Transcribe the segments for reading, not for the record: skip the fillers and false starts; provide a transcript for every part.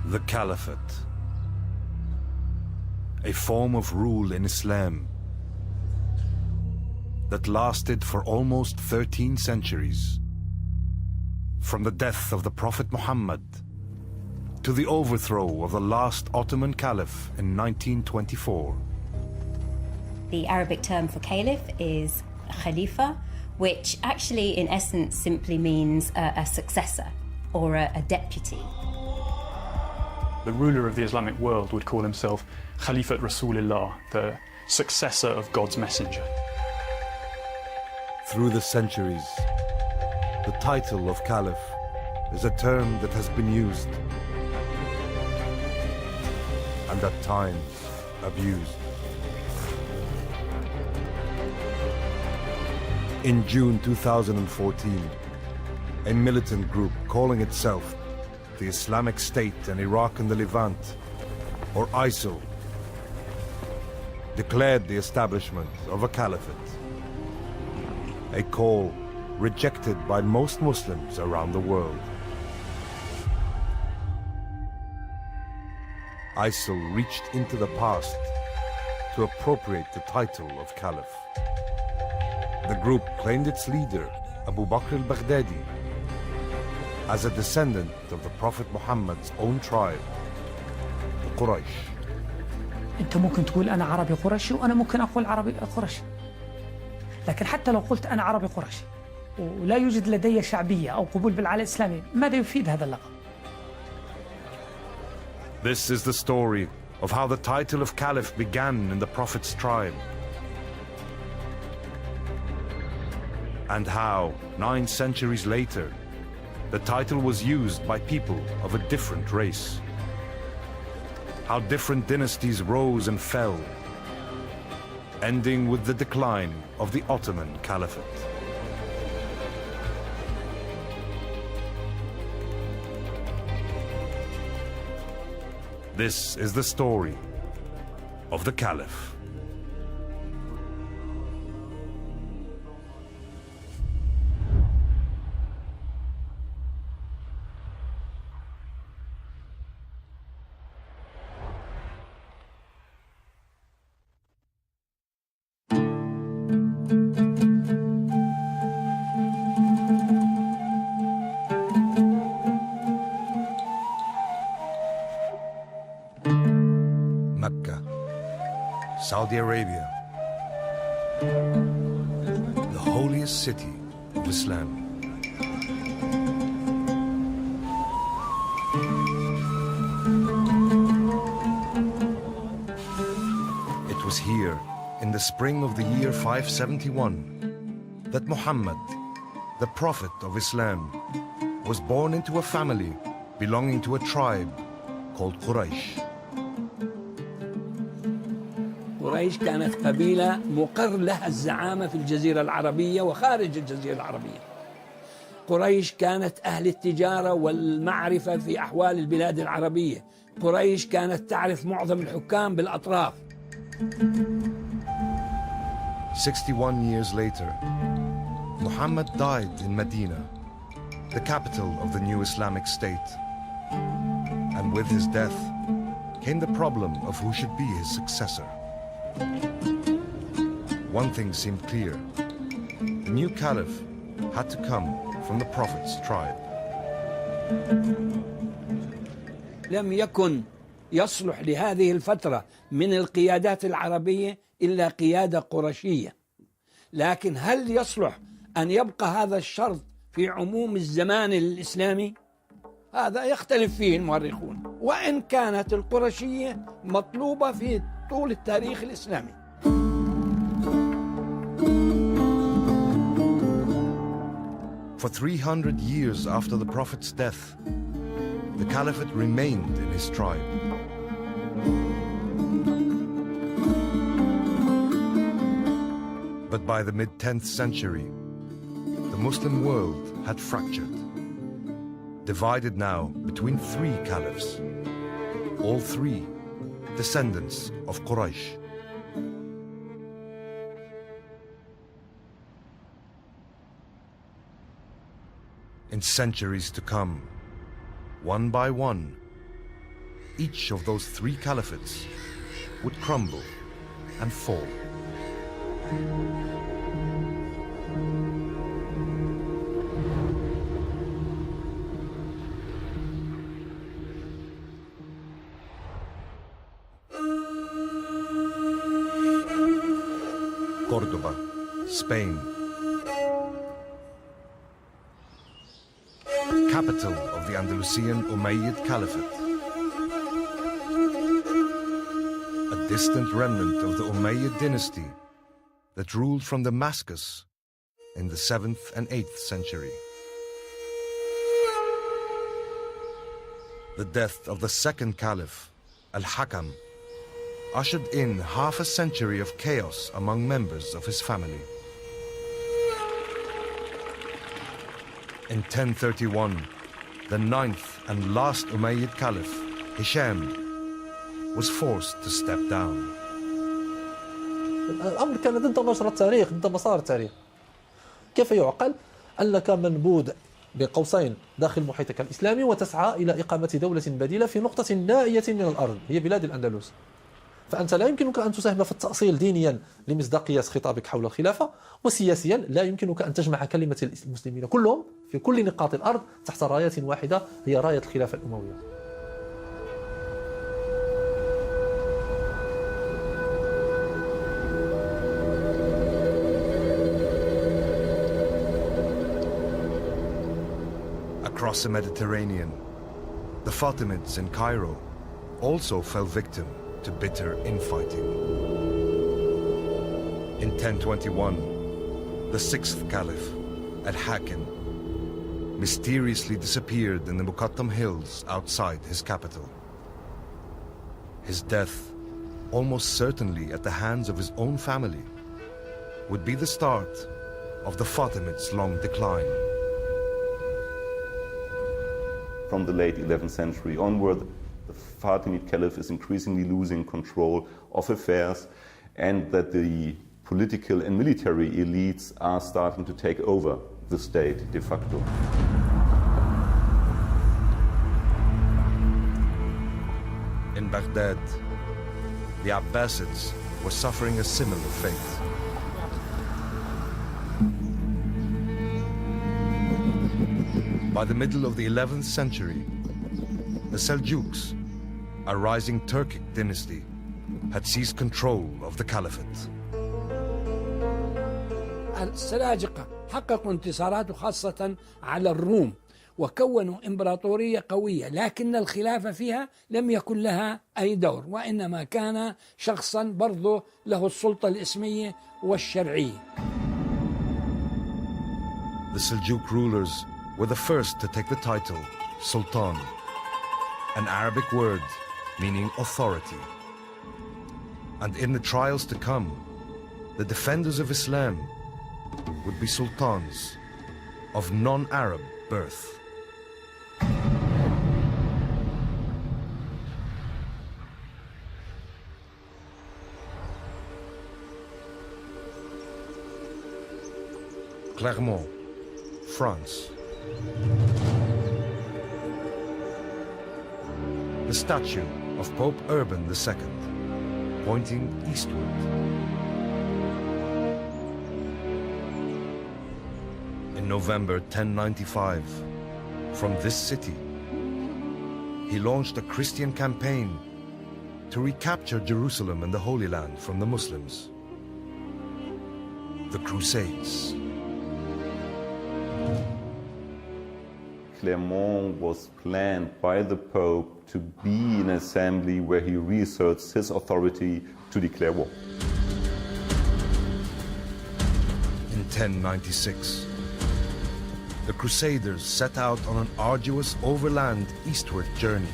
The Caliphate, a form of rule in Islam that lasted for almost 13 centuries, from the death of the Prophet Muhammad to the overthrow of the last Ottoman Caliph in 1924. The Arabic term for Caliph is Khalifa, which actually in essence simply means a successor or a deputy. The ruler of the Islamic world would call himself Khalifat Rasulillah, the successor of God's messenger. Through the centuries, the title of Caliph is a term that has been used and at times abused. In June 2014, a militant group calling itself the Islamic State in Iraq and the Levant, or ISIL, declared the establishment of a caliphate, a call rejected by most Muslims around the world. ISIL reached into the past to appropriate the title of Caliph. The group claimed its leader, Abu Bakr al-Baghdadi, as a descendant of the Prophet Muhammad's own tribe, the Quraysh. أنت ممكن تقول أنا عربي قرشي وأنا ممكن أقول عربي قرشي. لكن حتى لو قلت أنا عربي قرشي ولا يوجد لدي شعبية أو قبول بالعالم الإسلامي، ماذا يفيد هذا اللقب؟ This is the story of how the title of Caliph began in the Prophet's tribe, and how, 9 centuries later, the title was used by people of a different race. How different dynasties rose and fell, ending with the decline of the Ottoman Caliphate. This is the story of the Caliph. Mecca, Saudi Arabia, the holiest city of Islam. It was here, in the spring of the year 571, that Muhammad, the Prophet of Islam, was born into a family belonging to a tribe called Quraysh. قريش كانت قبيلة مقر لها الزعامة في الجزيرة العربية وخارج الجزيرة العربية. قريش كانت أهل التجارة والمعرفة في أحوال البلاد العربية. قريش كانت تعرف معظم الحكام بالأطراف. 61 years later, Muhammad died in Medina, the capital of the new Islamic State. And with his death came the problem of who should be his successor. One thing seemed clear. The new caliph had to come from the Prophet's tribe. لم يكن يصلح لهذه الفترة من القيادات العربية إلا قيادة قرشية. لكن هل يصلح أن يبقى هذا الشرط في عموم الزمان الإسلامي؟ هذا يختلف فيه المؤرخون، وإن كانت القرشية مطلوبة في طول التاريخ الإسلامي. For 300 years after the Prophet's death, the Caliphate remained in his tribe. But by the mid-10th century, the Muslim world had fractured, divided now between 3 caliphs, all 3 descendants of Quraysh. In centuries to come, one by one, each of those three caliphates would crumble and fall. Cordoba, Spain. Capital of the Andalusian Umayyad Caliphate. A distant remnant of the Umayyad dynasty that ruled from Damascus in the 7th and 8th century. The death of the second caliph, Al-Hakam, ushered in half a century of chaos among members of his family. In 1031, the 9th and last Umayyad Caliph, Hisham, was forced to step down. الأمر كان ضد مجرى التاريخ، ضد مسار التاريخ. كيف يعقل أنك منبوذ بين قوسين داخل محيطك الإسلامي وتسعى إلى إقامة دولة بديلة في نقطة نائية من الأرض هي بلاد الأندلس؟ فأنت لا يمكنك أن تساهم في التأصيل دينيا لمصداقية خطابك حول الخلافة، وسياسيا لا يمكنك أن تجمع كلمة المسلمين كلهم في كل نقاط الأرض تحت راية واحدة هي راية الخلافة الأموية. Across the Mediterranean, the Fatimids in Cairo also fell victim to bitter infighting. In 1021, the 6th Caliph, Al-Hakim, mysteriously disappeared in the Muqattam hills outside his capital. His death, almost certainly at the hands of his own family, would be the start of the Fatimids' long decline. From the late 11th century onward, the Fatimid Caliph is increasingly losing control of affairs, and that the political and military elites are starting to take over the state de facto. In Baghdad, the Abbasids were suffering a similar fate. By the middle of the 11th century, the Seljuks, a rising Turkic dynasty, had seized control of the caliphate. السلاجقة حققوا انتصارات خاصة على الروم وكونوا إمبراطورية قوية، لكن الخلافة فيها لم يكن لها أي دور، وإنما كان شخصا برضو له السلطة الإسمية والشرعية. The Seljuk rulers were the first to take the title Sultan, an Arabic word meaning authority. And in the trials to come, the defenders of Islam would be sultans of non-Arab birth. Clermont, France. The statue of Pope Urban II, pointing eastward. In November 1095, from this city, he launched a Christian campaign to recapture Jerusalem and the Holy Land from the Muslims. The Crusades. Clermont was planned by the Pope to be an assembly where he reasserts his authority to declare war. In 1096, the Crusaders set out on an arduous overland eastward journey.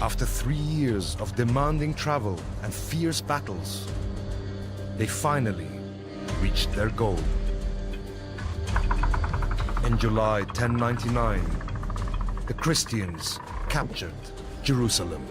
After 3 years of demanding travel and fierce battles, they finally reached their goal. In July 1099, the Christians captured Jerusalem.